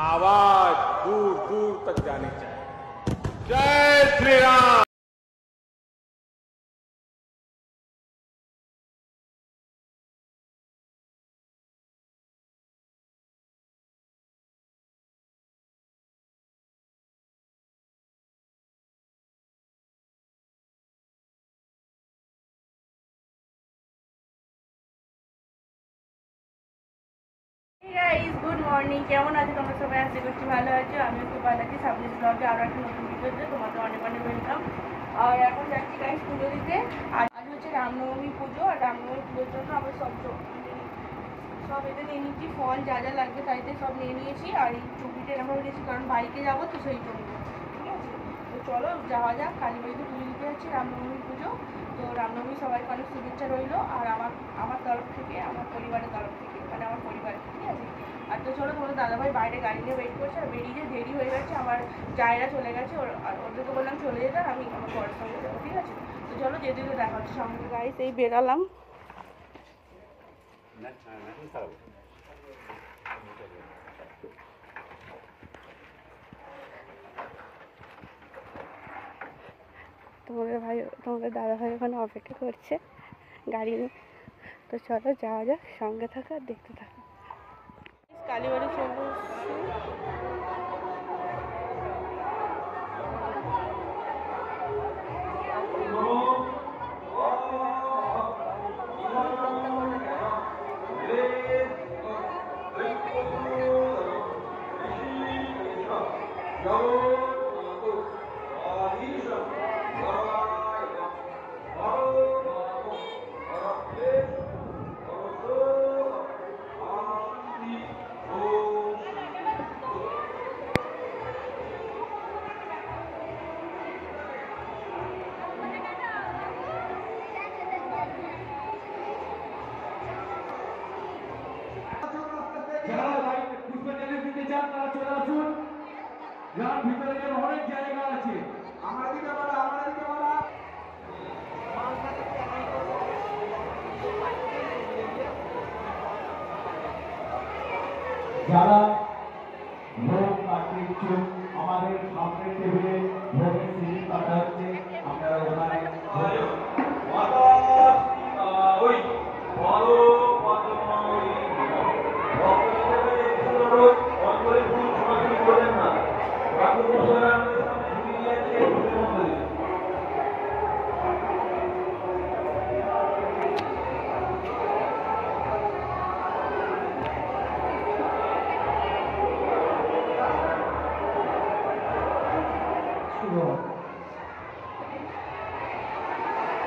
आवाज दूर दूर तक जानी चाहिए। जय श्री राम। গুড মর্নিং, কেমন আছো তোমরা সবাই? আশা করছি ভালো আছো। আমি খুব ভালো আছি। সাবজেক্ট ব্লগে আরও একটা নতুন ভিডিওতে তোমাদের অনেক অনেক ওয়েলকাম। আর এখন যাচ্ছি গাইস পুজো দিতে। আজ হচ্ছে রামনবমী পুজো, আর রামনবমী পুজোর জন্য আমরা সব এতে নিয়ে নিচ্ছি। ফল যা যা লাগবে তাইতে সব নিয়ে নিয়েছি। আর এই চুপিটা আমরা নিয়েছি কারণ বাইকে যাবো তো, সেই জন্য। ঠিক আছে, তো চলো যাওয়া যাক। কালীবাড়িতে পুজো দিতে যাচ্ছি, রামনবমী পুজো। তো রামনবমী সবাইকে অনেক শুভেচ্ছা রইলো। আর আমার তরফ থেকে, আমার পরিবারের তরফ থেকে, মানে আমার পরিবার। ঠিক আছে, আর তো চলো, তোমার দাদাভাই বাইরে গাড়ি নিয়ে ওয়েট করছে। আর বেরিয়ে দেরি হয়ে গেছে, আমার জায়গা চলে গেছে। আর ওদেরকে বললাম চলে যেতে, আমি আমার বরের সঙ্গে যাবো। ঠিক আছে, তো চলো যেতে যেতে দেখা হচ্ছে সঙ্গে। গাইস এই বেরালাম। তোমাদের দাদাভাই ওখানে অপেক্ষা করছে গাড়ি নিয়ে। তো চলো যাওয়া যাক, সঙ্গে থাকো আর দেখতে থাকো। কালীবাড়ি চলে যারা পুষ্পাঞ্জলি দিতে চান তারা চলে আসুন। যার ভিতরে যেন অনেক জায়গা আছে। আমার দিকে বলা, আমার দিকে বলা। যারা ভোগ কাটতে ইচ্ছুক, আমাদের সামনের টেবিলে ভোগের সিঁড়ি কাটা হচ্ছে। আপনারা ওখানে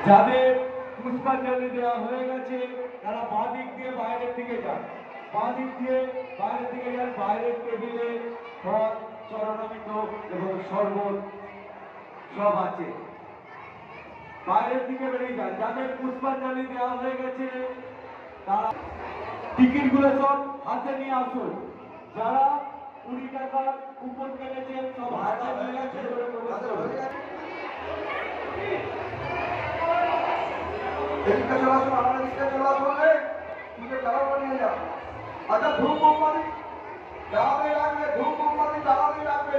যাদের পুষ্পাঞ্জলি দেওয়া হয়ে গেছে তারা বাঁ দিক দিয়ে বাইরের দিকে যান। বাঁ দিক দিয়ে বাইরের দিকে যান। বাইরের টেবিলে ফল, চরণামৃত এবং শরবত সব আছে। বাইরের দিকে বেরিয়ে যান। যাদের পুষ্পাঞ্জলি দেওয়া হয়ে গেছে তারা টিকিটগুলো সব হাতে নিয়ে আসুন। যারা 20 টাকার কুপন কেটেছেন সব হাতে হয়ে গেছে। এদিকে চলে আসুন, আমার দিকে চলে আসুন। তুই চালাবো নিয়ে যাও। আচ্ছা, ধূপ মোমবাতি জ্বালাতেই লাগবে। ধূপ মোমবাতি জ্বালাতেই লাগবে।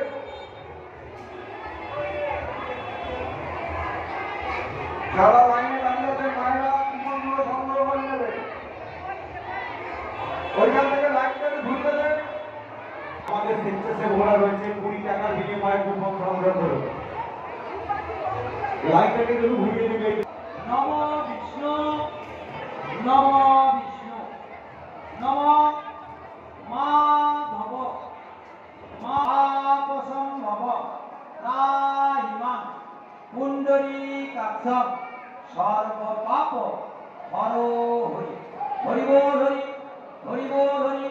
যারা লাইনে দাঁড়িয়ে আছে মায়েরা কুপনগুলো সংগ্রহ করে নেবে। ওইখান থেকে লাইন থেকে ঘুরতে দেন। আমাদের স্বেচ্ছাসেবকরা রয়েছে, 20 টাকার বিনিময়ে কুপন সংগ্রহ করুন। লাইনটাকে যদি ঘুরিয়ে দিবে। নম বিষ্ণু, নম বিষ্ণু, নম মাধব, মহাপসম্ভব রাহিমাং পুণ্ডরীকাক্ষং সর্বপাপ হরো হরি। হরি বল হরি, হরি বল হরি,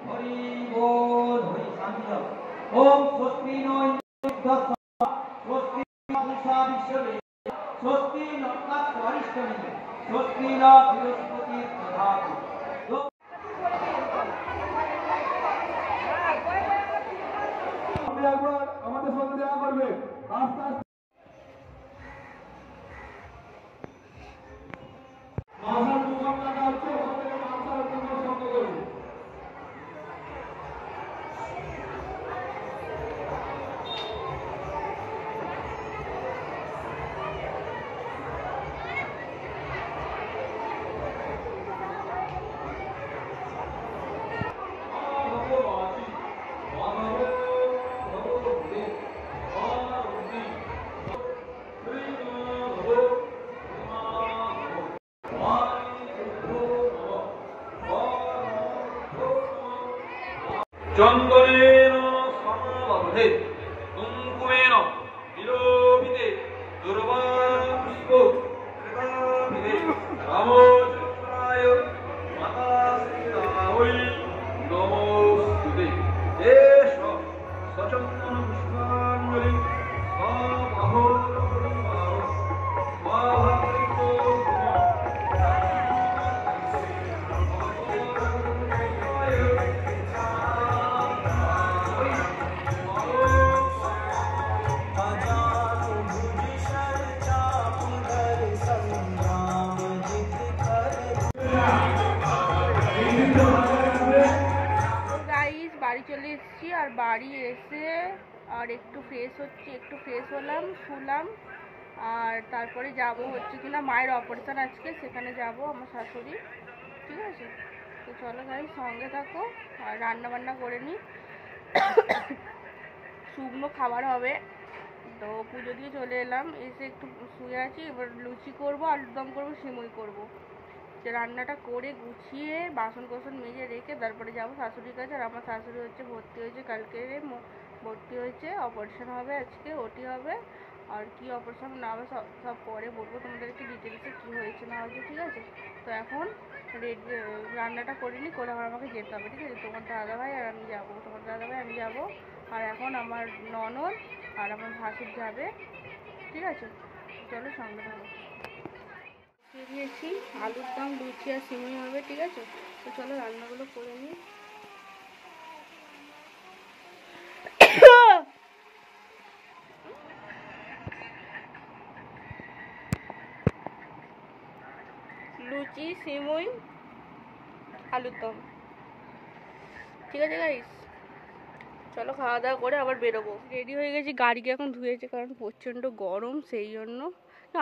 হরি বল হরি। শান্তি দাও। ওম স্বস্তি নো ইন্দ্রস্য, স্বস্তি পুষা বিশ্ববে, স্বস্তি নক্ষত্র অরিষ্টমিবে, স্বস্তি ন বৃহস্পতি দধাতু। একবার আমাদের সঙ্গে দেখা করবে। আস্তে আস্তে মাসার মুসলমানরা হচ্ছে ওখান থেকে মাসার সঙ্গে করবে। চন্দনেন সমাবধে কুঙ্কুমেন বিলোপিতে দুর্বাপুষ্প কৃপাভিধে রামচন্দ্রায় মাতা সীতায় নমস্তুতে। এষ সচন্দন পুষ্পাঞ্জলি বাড়ি চলে এসেছি, আর বাড়ি এসে আর একটু ফ্রেশ হলাম, শুলাম, আর তারপরে যাব হচ্ছে কিনা মায়ের অপারেশন আজকে, সেখানে যাব আমার শাশুড়ি। ঠিক আছে, তো চলো ভাই সঙ্গে থাকো, আর রান্না বান্না করে নিই। শুকনো খাবার হবে, তো পুজো দিয়ে চলে এলাম, এসে একটু শুয়ে আছি। এবার লুচি করবো, আলুর দম করবো, সিমুই করবো। যে রান্নাটা করে গুছিয়ে বাসন কোসন মেজে রেখে তারপরে যাবো শাশুড়ির কাছে। আর আমার শাশুড়ি হচ্ছে ভর্তি হয়েছে, কালকে ভর্তি হয়েছে, অপারেশন হবে আজকে, ওটি হবে। আর কি অপারেশন না হবে সব পরে বলবো তোমাদেরকে ডিটেলসে কী হয়েছে না হয়েছে। ঠিক আছে, তো এখন রান্নাটা করিনি, করে আমার আমাকে যেতে হবে। ঠিক আছে, তোমার দাদাভাই আর আমি যাবো, তোমার দাদাভাই আমি যাবো, আর এখন আমার ননদ আর আমার ভাসুর যাবে। ঠিক আছে, চলো সঙ্গে থাকো। দিয়েছি আলুর দম, লুচি আর সিমুই হবে। ঠিক আছে, তো চলো রান্নাগুলো করে নিই। লুচি, সিমুই, আলুর দম। ঠিক আছে গাইস, চলো খাওয়া দাওয়া করে আবার বেরোবো। রেডি হয়ে গেছি, গাড়িকে এখন ধুয়েছে কারণ প্রচণ্ড গরম, সেই জন্য।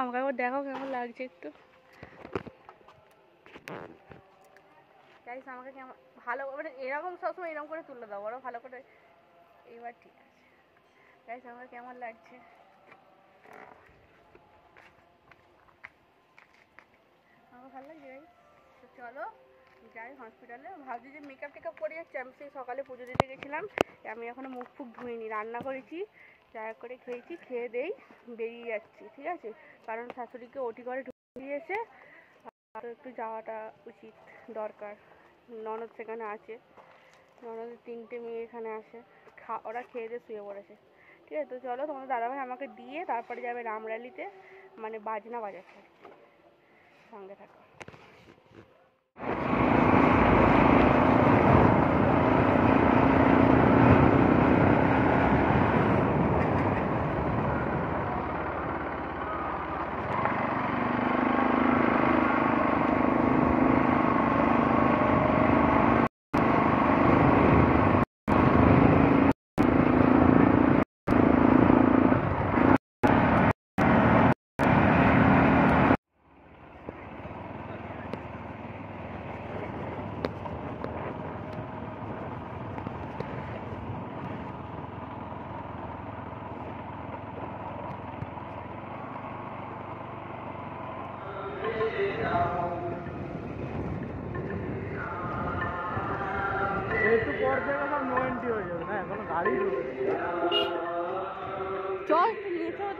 আমাকে একবার দেখো কেমন লাগছে একটু গাইস, আমাকে কেমন ভালো মানে এরকম সবসময় এরকম করে তুলে দাও, বড় ভালো করে। এইবার ঠিক আছে গাইস, আমাকে কেমন লাগছে? আমার ভালো লাগছে গাইস। তো চলো যাই হসপিটালে। ভাবছি যে মেকআপ টেকআপ করে যাচ্ছি, আমি সেই সকালে পুজো দিতে গেছিলাম, আমি এখনও মুখ ফুক ধুইনি, রান্না করেছি, চা করে খেয়েছি, খেয়ে দেই বেরিয়ে যাচ্ছি। ঠিক আছে, কারণ শাশুড়িকে ওটি করে ঢুকিয়ে এসে আরও একটু যাওয়াটা উচিত, দরকার। ননদ সেখানে আছে, ননদের 3টে মেয়ে এখানে আসে, ওরা খেয়ে দিয়ে শুয়ে পড়েছে। ঠিক আছে, তো চলো তোমাদের দাদাভাই আমাকে দিয়ে তারপরে যাবে রামরালিতে, মানে বাজনা বাজাচ্ছে। সঙ্গে থাকো। একটু পর থেকে সব নো এন্ট্রি হয়ে যাবে না, এখনো গাড়ি চল নিয়ে চল।